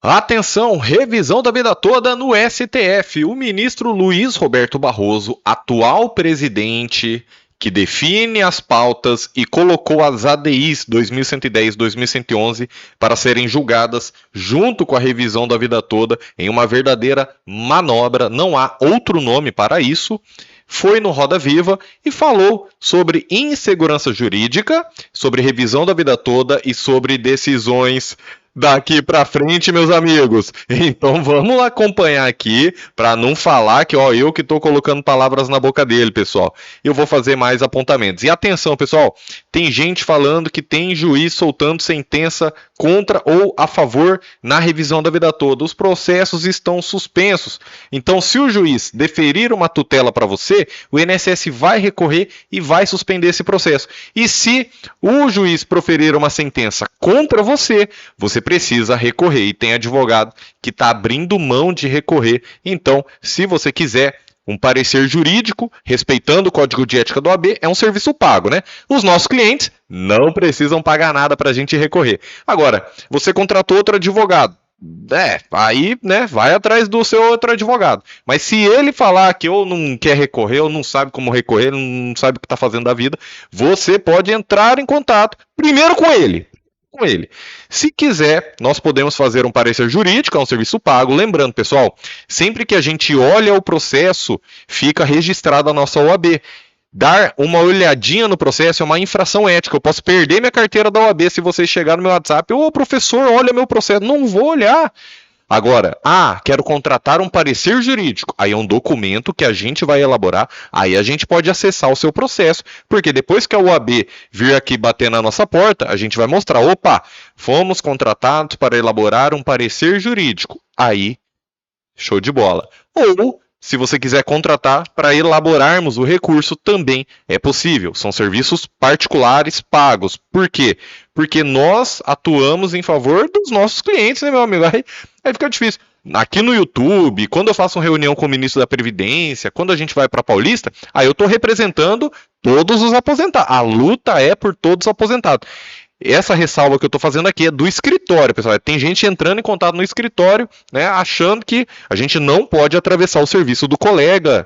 Atenção, revisão da vida toda no STF. O ministro Luiz Roberto Barroso, atual presidente, que define as pautas e colocou as ADIs 2110 2111 para serem julgadas junto com a revisão da vida toda em uma verdadeira manobra, não há outro nome para isso. Foi no Roda Viva e falou sobre insegurança jurídica, sobre revisão da vida toda e sobre decisões daqui para frente, meus amigos. Então vamos lá acompanhar aqui para não falar que eu que estou colocando palavras na boca dele, pessoal. Eu vou fazer mais apontamentos. E atenção, pessoal, tem gente falando que tem juiz soltando sentença contra ou a favor na revisão da vida toda. Os processos estão suspensos. Então, se o juiz deferir uma tutela para você, o INSS vai recorrer e vai suspender esse processo. E se o juiz proferir uma sentença contra você, você precisa recorrer e tem advogado que está abrindo mão de recorrer. Então, se você quiser um parecer jurídico, respeitando o Código de Ética do OAB, é um serviço pago, né? Os nossos clientes não precisam pagar nada para a gente recorrer. Agora, você contratou outro advogado. Aí, né, vai atrás do seu outro advogado. Mas se ele falar que ou não quer recorrer, ou não sabe como recorrer, não sabe o que está fazendo da vida, você pode entrar em contato primeiro com ele. Se quiser, nós podemos fazer um parecer jurídico, é um serviço pago. Lembrando, pessoal, sempre que a gente olha o processo, fica registrado a nossa OAB. Dar uma olhadinha no processo é uma infração ética. Eu posso perder minha carteira da OAB se vocês chegarem no meu WhatsApp. Ô, professor, olha meu processo. Não vou olhar. Agora, quero contratar um parecer jurídico. Aí é um documento que a gente vai elaborar. Aí a gente pode acessar o seu processo, porque depois que a OAB vir aqui bater na nossa porta, a gente vai mostrar, opa, fomos contratados para elaborar um parecer jurídico. Aí, show de bola. Ou, se você quiser contratar para elaborarmos o recurso, também é possível. São serviços particulares pagos. Por quê? Porque nós atuamos em favor dos nossos clientes, né, meu amigo? Aí fica difícil. Aqui no YouTube, quando eu faço uma reunião com o ministro da Previdência, quando a gente vai para Paulista, aí eu estou representando todos os aposentados. A luta é por todos os aposentados. Essa ressalva que eu estou fazendo aqui é do escritório, pessoal. Tem gente entrando em contato no escritório, né, achando que a gente não pode atravessar o serviço do colega.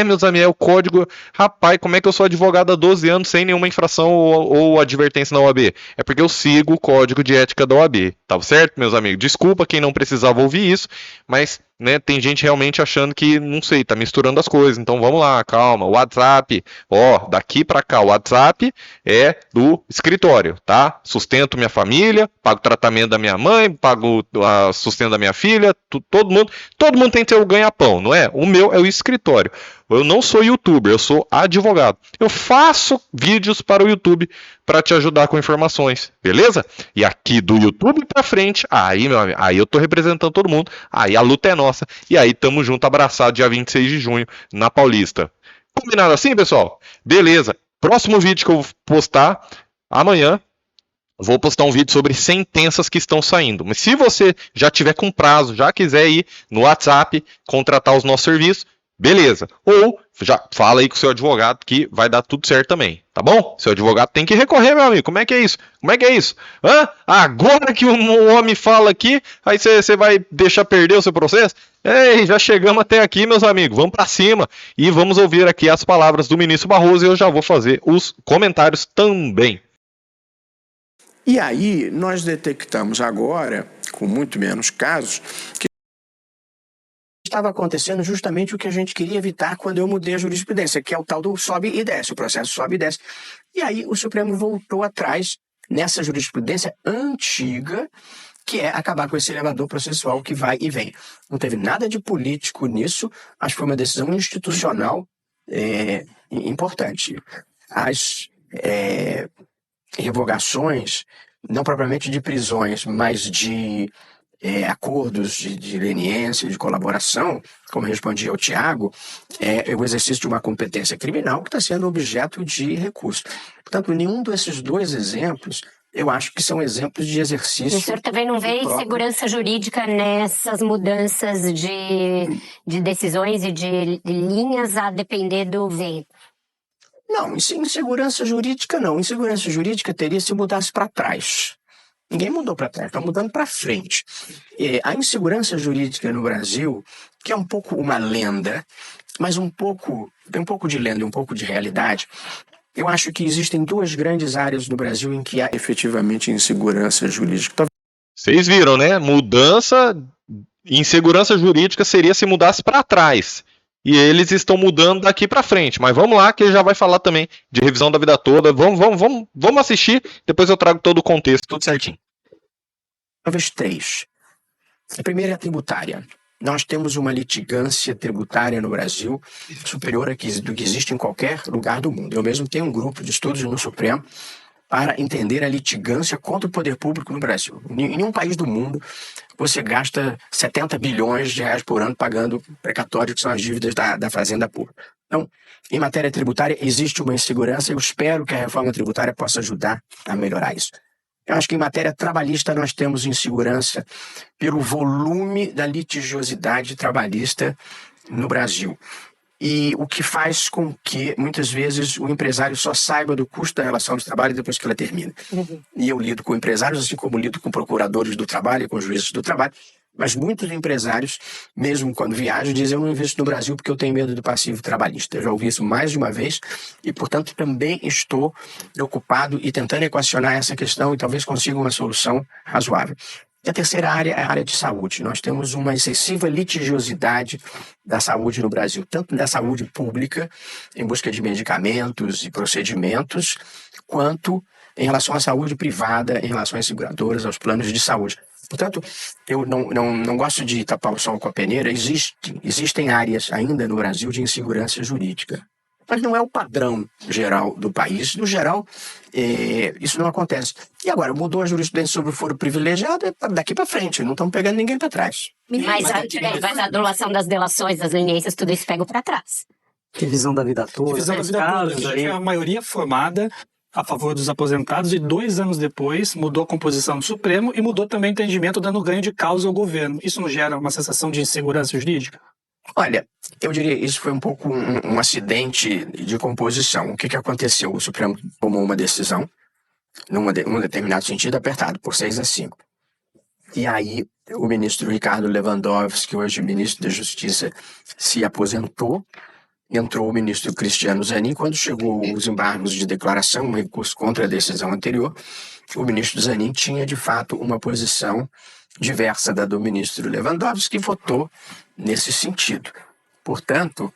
Meus amigos, é o código. Rapaz, como é que eu sou advogado há 12 anos sem nenhuma infração ou advertência na OAB? É porque eu sigo o código de ética da OAB. Tá certo, meus amigos? Desculpa quem não precisava ouvir isso, mas né, tem gente realmente achando que, não sei, tá misturando as coisas. Então vamos lá, calma. O WhatsApp, daqui para cá, o WhatsApp é do escritório, tá? Sustento minha família, pago tratamento da minha mãe, pago sustento da minha filha, todo mundo tem que ter o ganha-pão, não é? O meu é o escritório. Eu não sou youtuber, eu sou advogado. Eu faço vídeos para o YouTube para te ajudar com informações, beleza? E aqui do YouTube para frente, aí, meu amigo, aí eu tô representando todo mundo, aí a luta é nossa, e aí tamo junto, abraçado, dia 26 de junho, na Paulista. Combinado assim, pessoal? Beleza. Próximo vídeo que eu vou postar amanhã, vou postar um vídeo sobre sentenças que estão saindo. Mas se você já tiver com prazo, já quiser ir no WhatsApp, contratar os nossos serviços, beleza. Ou já fala aí com o seu advogado que vai dar tudo certo também, tá bom? Seu advogado tem que recorrer, meu amigo. Como é que é isso? Como é que é isso? Agora que um homem fala aqui, aí você vai deixar perder o seu processo? Ei, já chegamos até aqui, meus amigos. Vamos para cima e vamos ouvir aqui as palavras do ministro Barroso e eu já vou fazer os comentários também. E aí, nós detectamos agora, com muito menos casos, que estava acontecendo justamente o que a gente queria evitar quando eu mudei a jurisprudência, que é o tal do sobe e desce, o processo sobe e desce. E aí o Supremo voltou atrás nessa jurisprudência antiga, que é acabar com esse elevador processual que vai e vem. Não teve nada de político nisso, acho que foi uma decisão institucional importante. As revogações, não propriamente de prisões, mas de acordos de leniência, de colaboração, como respondia ao Tiago, é o exercício de uma competência criminal que está sendo objeto de recurso. Portanto, nenhum desses dois exemplos, eu acho que são exemplos de exercício. O senhor também não vê insegurança jurídica nessas mudanças de decisões e de linhas a depender do vento? Não, insegurança jurídica não. Insegurança jurídica teria se mudasse para trás. Ninguém mudou para trás, está mudando para frente. A insegurança jurídica no Brasil, que é um pouco uma lenda, mas tem um pouco de lenda e um pouco de realidade. Eu acho que existem duas grandes áreas no Brasil em que há efetivamente insegurança jurídica. Vocês viram, né? Mudança, insegurança jurídica seria se mudasse para trás. E eles estão mudando daqui para frente. Mas vamos lá, que ele já vai falar também de revisão da vida toda. Vamos assistir, depois eu trago todo o contexto, tudo certinho. Talvez três. A primeira é a tributária. Nós temos uma litigância tributária no Brasil superior do que existe em qualquer lugar do mundo. Eu mesmo tenho um grupo de estudos no Supremo para entender a litigância contra o poder público no Brasil. Em nenhum país do mundo você gasta 70 bilhões de reais por ano pagando precatório, que são as dívidas da Fazenda Pública. Então, em matéria tributária, existe uma insegurança. Eu espero que a reforma tributária possa ajudar a melhorar isso. Eu acho que em matéria trabalhista nós temos insegurança pelo volume da litigiosidade trabalhista no Brasil. E o que faz com que, muitas vezes, o empresário só saiba do custo da relação de trabalho depois que ela termina. E eu lido com empresários, assim como lido com procuradores do trabalho e com juízes do trabalho. Mas muitos empresários, mesmo quando viajam, dizem: eu não invisto no Brasil porque eu tenho medo do passivo trabalhista. Eu já ouvi isso mais de uma vez e, portanto, também estou preocupado e tentando equacionar essa questão e talvez consiga uma solução razoável. E a terceira área é a área de saúde. Nós temos uma excessiva litigiosidade da saúde no Brasil, tanto da saúde pública, em busca de medicamentos e procedimentos, quanto em relação à saúde privada, em relação às seguradoras, aos planos de saúde. Portanto, eu não gosto de tapar o sol com a peneira. Existem áreas ainda no Brasil de insegurança jurídica, mas não é o padrão geral do país. No geral, isso não acontece. E agora, mudou a jurisprudência sobre o foro privilegiado, é daqui para frente, não estamos pegando ninguém para trás. Mas a anulação das delações, das leniências, tudo isso pega para trás. Revisão da vida toda. Revisão da vida toda. Já tinha a maioria formada a favor dos aposentados e 2 anos depois mudou a composição do Supremo e mudou também o entendimento, dando ganho de causa ao governo. Isso não gera uma sensação de insegurança jurídica? Olha, eu diria que isso foi um pouco um acidente de composição. O que aconteceu? O Supremo tomou uma decisão, num determinado sentido, apertado, por 6-5. E aí o ministro Ricardo Lewandowski, hoje ministro da Justiça, se aposentou. Entrou o ministro Cristiano Zanin. Quando chegou os embargos de declaração, um recurso contra a decisão anterior, o ministro Zanin tinha, de fato, uma posição diversa da do ministro Lewandowski, que votou nesse sentido. Portanto,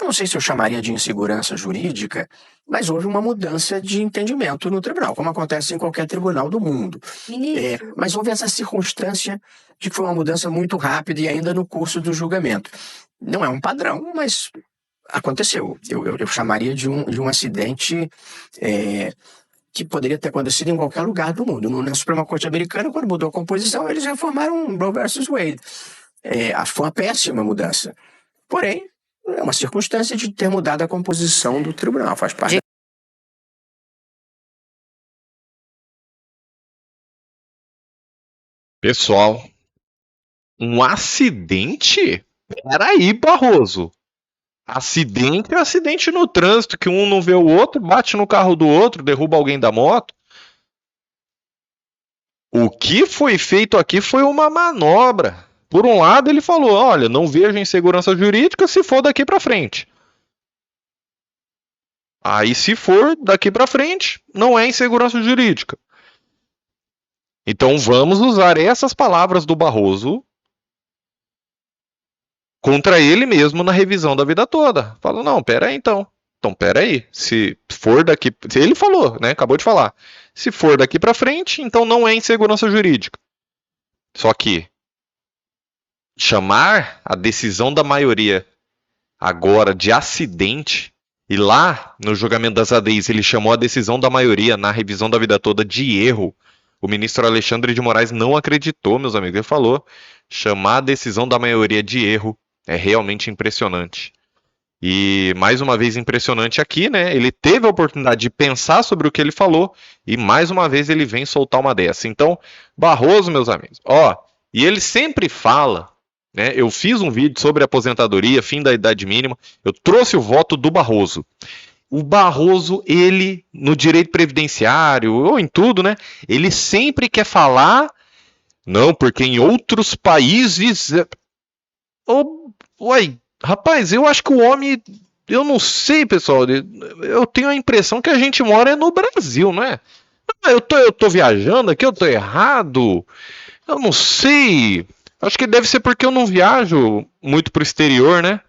eu não sei se eu chamaria de insegurança jurídica, mas houve uma mudança de entendimento no tribunal, como acontece em qualquer tribunal do mundo. Mas houve essa circunstância de que foi uma mudança muito rápida e ainda no curso do julgamento. Não é um padrão, mas aconteceu. Eu chamaria de um acidente que poderia ter acontecido em qualquer lugar do mundo. Na Suprema Corte Americana, quando mudou a composição, eles reformaram Roe versus Wade. Foi uma péssima mudança. Porém, é uma circunstância de ter mudado a composição do tribunal. Faz parte. Pessoal, um acidente? Peraí, Barroso. Acidente é acidente no trânsito, que um não vê o outro, bate no carro do outro, derruba alguém da moto. O que foi feito aqui foi uma manobra. Por um lado, ele falou: olha, não vejo insegurança jurídica se for daqui para frente. Aí, se for daqui para frente, não é insegurança jurídica. Então, vamos usar essas palavras do Barroso contra ele mesmo na revisão da vida toda. Fala: não, pera aí então. Então, pera aí. Se for daqui... Ele falou, né? Acabou de falar. Se for daqui para frente, então não é insegurança jurídica. Só que chamar a decisão da maioria agora de acidente, e lá no julgamento das ADIs ele chamou a decisão da maioria na revisão da vida toda de erro. O ministro Alexandre de Moraes não acreditou, meus amigos. Ele falou: chamar a decisão da maioria de erro é realmente impressionante. E mais uma vez impressionante aqui, né? Ele teve a oportunidade de pensar sobre o que ele falou e mais uma vez ele vem soltar uma dessa. Então, Barroso, meus amigos, e ele sempre fala, né? Eu fiz um vídeo sobre aposentadoria, fim da idade mínima, eu trouxe o voto do Barroso. o Barroso, ele, no direito previdenciário, ou em tudo, né? Ele sempre quer falar, não, porque em outros países... Uai, rapaz, eu acho que o homem... Eu não sei, pessoal, eu tenho a impressão que a gente mora no Brasil, não é? Eu tô viajando aqui, eu tô errado. Eu não sei. Acho que deve ser porque eu não viajo muito pro exterior, né?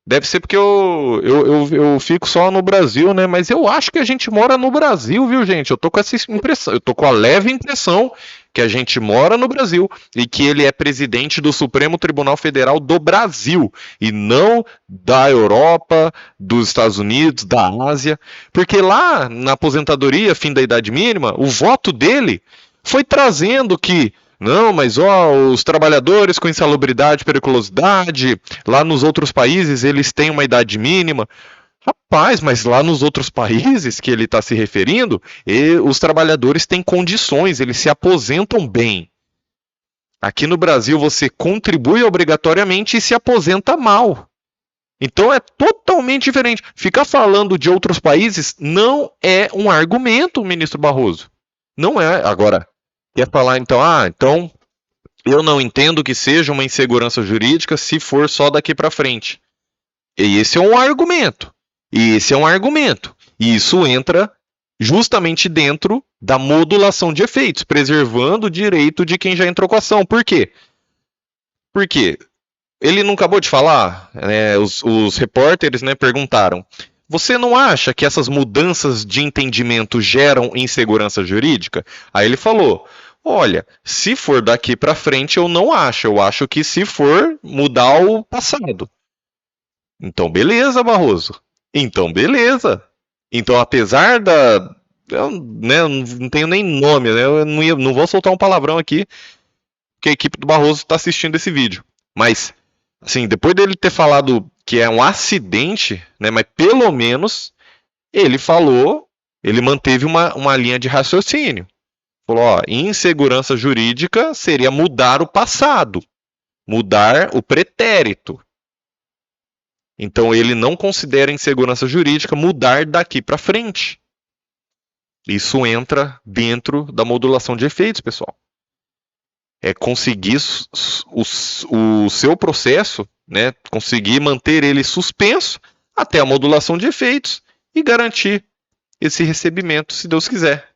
Deve ser porque eu fico só no Brasil, né? Mas eu acho que a gente mora no Brasil, viu, gente? Eu tô com essa impressão, eu tô com a leve impressão que a gente mora no Brasil e que ele é presidente do Supremo Tribunal Federal do Brasil e não da Europa, dos Estados Unidos, da Ásia. Porque lá na aposentadoria, fim da idade mínima, o voto dele foi trazendo que não, mas os trabalhadores com insalubridade, periculosidade, lá nos outros países eles têm uma idade mínima. Rapaz, mas lá nos outros países que ele está se referindo, os trabalhadores têm condições, eles se aposentam bem. Aqui no Brasil você contribui obrigatoriamente e se aposenta mal. Então é totalmente diferente. Ficar falando de outros países não é um argumento, ministro Barroso. Não é. Agora, quer falar então, então eu não entendo que seja uma insegurança jurídica se for só daqui para frente. E esse é um argumento. E isso entra justamente dentro da modulação de efeitos, preservando o direito de quem já entrou com a ação. Por quê? Porque ele não acabou de falar, os repórteres, né, perguntaram: você não acha que essas mudanças de entendimento geram insegurança jurídica? Aí ele falou: olha, se for daqui para frente eu não acho. Eu acho que se for mudar o passado. Então beleza, Barroso. Então beleza. Então apesar da... Eu, né, não tenho nem nome, né? Eu não vou soltar um palavrão aqui, porque a equipe do Barroso está assistindo esse vídeo. Mas, assim, depois dele ter falado que é um acidente, né? Mas pelo menos ele falou, ele manteve uma linha de raciocínio. Falou, ó, insegurança jurídica seria mudar o passado, mudar o pretérito. Então ele não considera insegurança jurídica mudar daqui para frente. Isso entra dentro da modulação de efeitos, pessoal. É conseguir o seu processo, né, conseguir manter ele suspenso até a modulação de efeitos e garantir esse recebimento, se Deus quiser.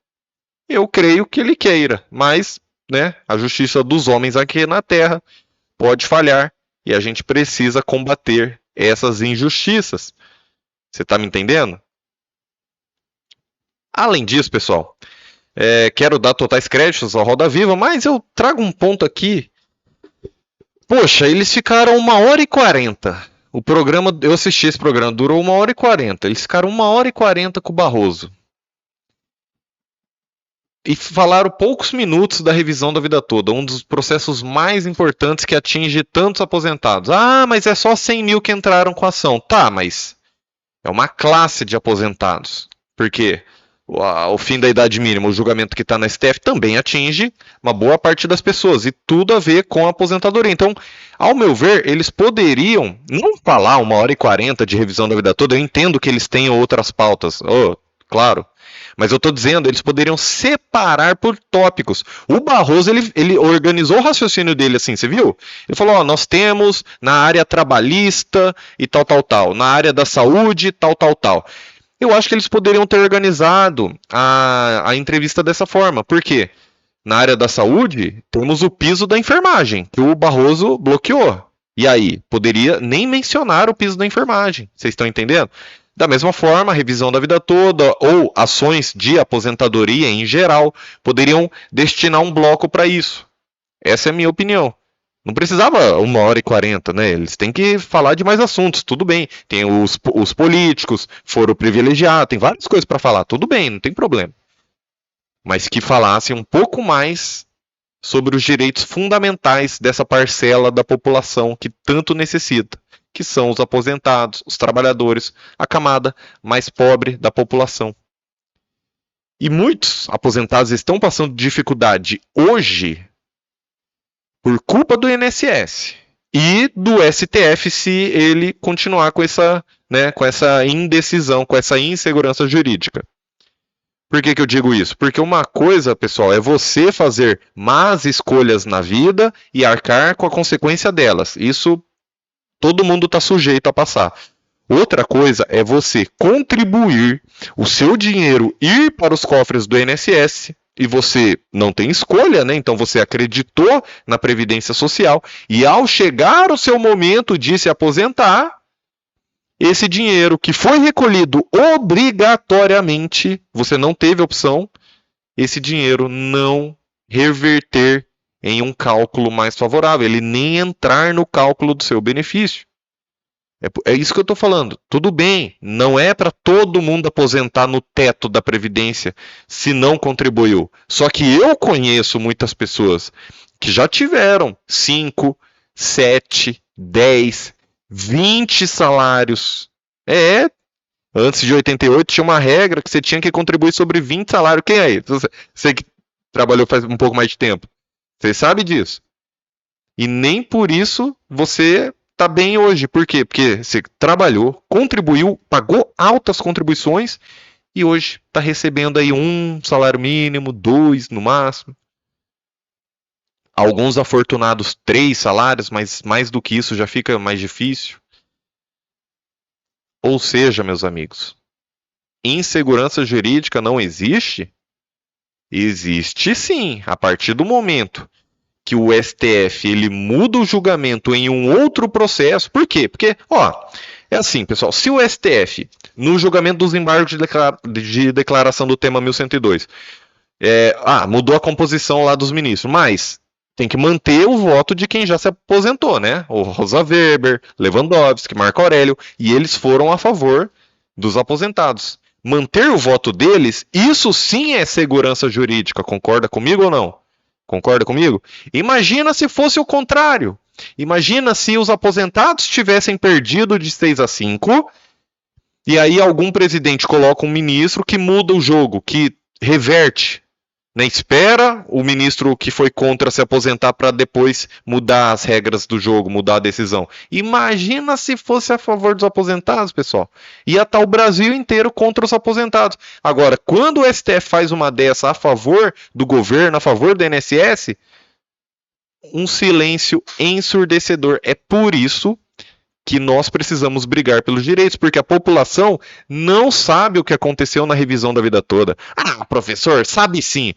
Eu creio que ele queira, mas, né, a justiça dos homens aqui na Terra pode falhar e a gente precisa combater essas injustiças. Você está me entendendo? Além disso, pessoal, quero dar totais créditos ao Roda Viva, mas eu trago um ponto aqui. Poxa, eles ficaram 1h40. O programa, eu assisti esse programa, durou 1h40. Eles ficaram 1h40 com o Barroso. E falaram poucos minutos da revisão da vida toda, um dos processos mais importantes que atinge tantos aposentados. Ah, mas é só 100 mil que entraram com a ação. Tá, mas é uma classe de aposentados. Porque o fim da idade mínima, o julgamento que está na STF, também atinge uma boa parte das pessoas. E tudo a ver com a aposentadoria. Então, ao meu ver, eles poderiam não falar 1h40 de revisão da vida toda. Eu entendo que eles tenham outras pautas. Claro. Mas eu estou dizendo, eles poderiam separar por tópicos. O Barroso, ele organizou o raciocínio dele assim, você viu? Ele falou, nós temos na área trabalhista e tal. Na área da saúde, tal. Eu acho que eles poderiam ter organizado a entrevista dessa forma. Por quê? Na área da saúde, temos o piso da enfermagem, que o Barroso bloqueou. E aí, poderia nem mencionar o piso da enfermagem. Vocês estão entendendo? Da mesma forma, a revisão da vida toda ou ações de aposentadoria em geral poderiam destinar um bloco para isso. Essa é a minha opinião. Não precisava 1h40, né? Eles têm que falar de mais assuntos, tudo bem. Tem os políticos, foro privilegiado, tem várias coisas para falar, tudo bem, não tem problema. Mas que falassem um pouco mais sobre os direitos fundamentais dessa parcela da população que tanto necessita, que são os aposentados, os trabalhadores, a camada mais pobre da população. E muitos aposentados estão passando dificuldade hoje por culpa do INSS. e do STF se ele continuar com essa, né, com essa indecisão, com essa insegurança jurídica. Por que eu digo isso? Porque uma coisa, pessoal, é você fazer más escolhas na vida e arcar com a consequência delas. Isso todo mundo está sujeito a passar. Outra coisa é você contribuir, o seu dinheiro ir para os cofres do INSS, e você não tem escolha, né? Então você acreditou na Previdência Social, e ao chegar o seu momento de se aposentar, esse dinheiro que foi recolhido obrigatoriamente, você não teve opção, esse dinheiro não reverter em um cálculo mais favorável, ele nem entrar no cálculo do seu benefício. É isso que eu estou falando. Tudo bem, não é para todo mundo aposentar no teto da Previdência se não contribuiu. Só que eu conheço muitas pessoas que já tiveram 5, 7, 10, 20 salários. Antes de 88 tinha uma regra que você tinha que contribuir sobre 20 salários. Quem aí? Você que trabalhou faz um pouco mais de tempo. Você sabe disso. E nem por isso você tá bem hoje. Por quê? Porque você trabalhou, contribuiu, pagou altas contribuições e hoje está recebendo aí 1 salário mínimo, 2 no máximo. Alguns afortunados 3 salários, mas mais do que isso já fica mais difícil. Ou seja, meus amigos, insegurança jurídica não existe? Existe sim, a partir do momento que o STF ele muda o julgamento em um outro processo. Por quê? Porque, é assim, pessoal, se o STF, no julgamento dos embargos de declaração do tema 1102, mudou a composição lá dos ministros, mas tem que manter o voto de quem já se aposentou, né? O Rosa Weber, Lewandowski, Marco Aurélio, e eles foram a favor dos aposentados. Manter o voto deles, isso sim é segurança jurídica, concorda comigo ou não? Concorda comigo? Imagina se fosse o contrário. Imagina se os aposentados tivessem perdido de 6-5 e aí algum presidente coloca um ministro que muda o jogo, que reverte, né? Espera o ministro que foi contra se aposentar para depois mudar as regras do jogo, mudar a decisão. Imagina se fosse a favor dos aposentados, pessoal. Ia estar o Brasil inteiro contra os aposentados. Agora, quando o STF faz uma dessa a favor do governo, a favor do INSS, um silêncio ensurdecedor. É por isso que nós precisamos brigar pelos direitos, porque a população não sabe o que aconteceu na revisão da vida toda. Ah, professor, sabe sim.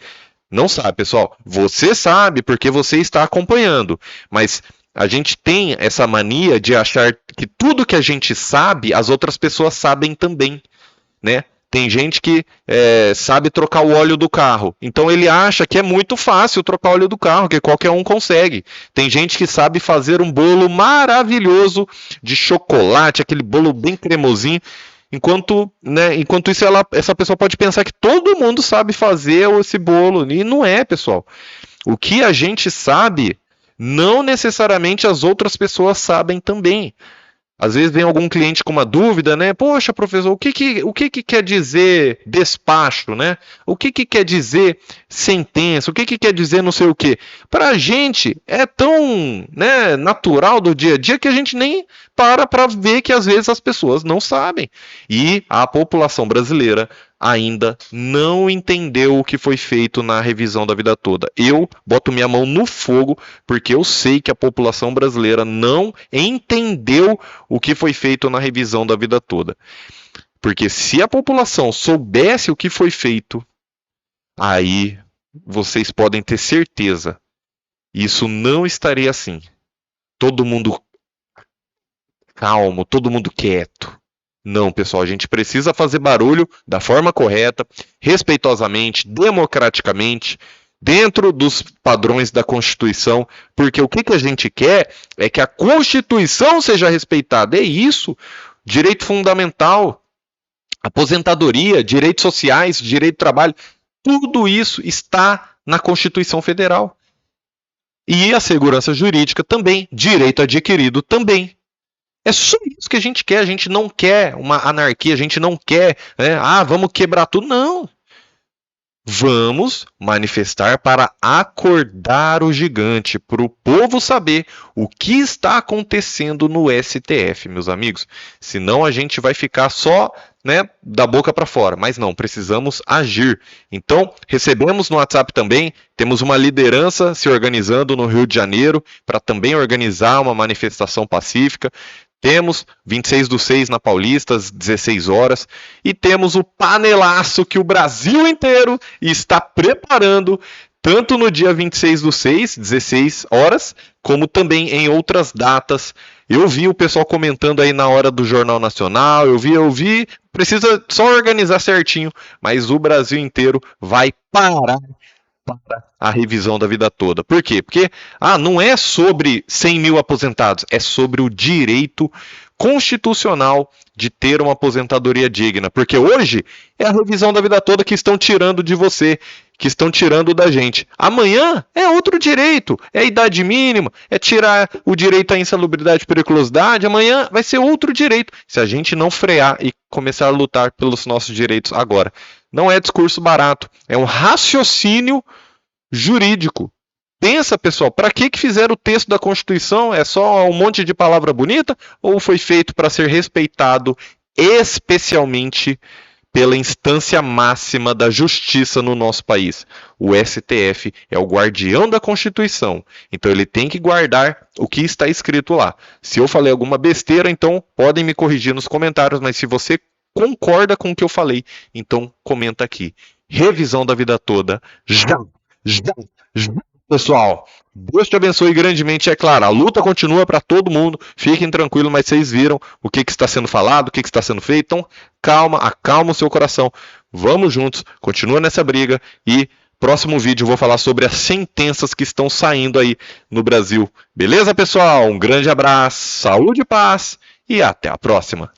Não sabe, pessoal. Você sabe porque você está acompanhando. Mas a gente tem essa mania de achar que tudo que a gente sabe, as outras pessoas sabem também, né? Tem gente que sabe trocar o óleo do carro. Então ele acha que é muito fácil trocar o óleo do carro, que qualquer um consegue. Tem gente que sabe fazer um bolo maravilhoso de chocolate, aquele bolo bem cremosinho. Enquanto isso, essa pessoa pode pensar que todo mundo sabe fazer esse bolo. E não é, pessoal. O que a gente sabe, não necessariamente as outras pessoas sabem também. Às vezes vem algum cliente com uma dúvida, né? Poxa, professor, o que quer dizer despacho, né? O que quer dizer sentença? O que quer dizer não sei o quê? Para a gente é tão, né, natural do dia a dia que a gente nem para ver que às vezes as pessoas não sabem. E a população brasileira ainda não entendeu o que foi feito na revisão da vida toda. Eu boto minha mão no fogo porque eu sei que a população brasileira não entendeu o que foi feito na revisão da vida toda. Porque se a população soubesse o que foi feito, aí vocês podem ter certeza, isso não estaria assim. Todo mundo calmo, todo mundo quieto. Não, pessoal, a gente precisa fazer barulho da forma correta, respeitosamente, democraticamente, dentro dos padrões da Constituição, porque o que a gente quer é que a Constituição seja respeitada. É isso, direito fundamental, aposentadoria, direitos sociais, direito do trabalho, tudo isso está na Constituição Federal. E a segurança jurídica também, direito adquirido também. É só isso que a gente quer. A gente não quer uma anarquia, a gente não quer, né? Vamos quebrar tudo. Não. Vamos manifestar para acordar o gigante, para o povo saber o que está acontecendo no STF, meus amigos. Senão a gente vai ficar só, né, da boca para fora. Mas não, precisamos agir. Então, recebemos no WhatsApp também, temos uma liderança se organizando no Rio de Janeiro para também organizar uma manifestação pacífica. Temos 26/6 na Paulista, às 16 horas. E temos o panelaço que o Brasil inteiro está preparando, tanto no dia 26/6, 16 horas, como também em outras datas. Eu vi o pessoal comentando aí na hora do Jornal Nacional, eu vi. Precisa só organizar certinho, mas o Brasil inteiro vai parar para a revisão da vida toda. Por quê? Porque não é sobre 100 mil aposentados, é sobre o direito constitucional de ter uma aposentadoria digna. Porque hoje é a revisão da vida toda que estão tirando de você, que estão tirando da gente. Amanhã é outro direito, é a idade mínima, é tirar o direito à insalubridade e periculosidade. Amanhã vai ser outro direito, se a gente não frear e começar a lutar pelos nossos direitos agora. Não é discurso barato, é um raciocínio jurídico. Pensa, pessoal, para que fizeram o texto da Constituição? É só um monte de palavra bonita? Ou foi feito para ser respeitado especialmente pela instância máxima da justiça no nosso país? O STF é o guardião da Constituição, então ele tem que guardar o que está escrito lá. Se eu falei alguma besteira, então podem me corrigir nos comentários, mas se você concorda com o que eu falei, então comenta aqui. Revisão da vida toda, já. Pessoal, Deus te abençoe grandemente. É claro, a luta continua para todo mundo, fiquem tranquilos, mas vocês viram o que está sendo falado, o que está sendo feito, então calma, acalma o seu coração, vamos juntos, continua nessa briga e próximo vídeo eu vou falar sobre as sentenças que estão saindo aí no Brasil. Beleza, pessoal? Um grande abraço, saúde e paz e até a próxima.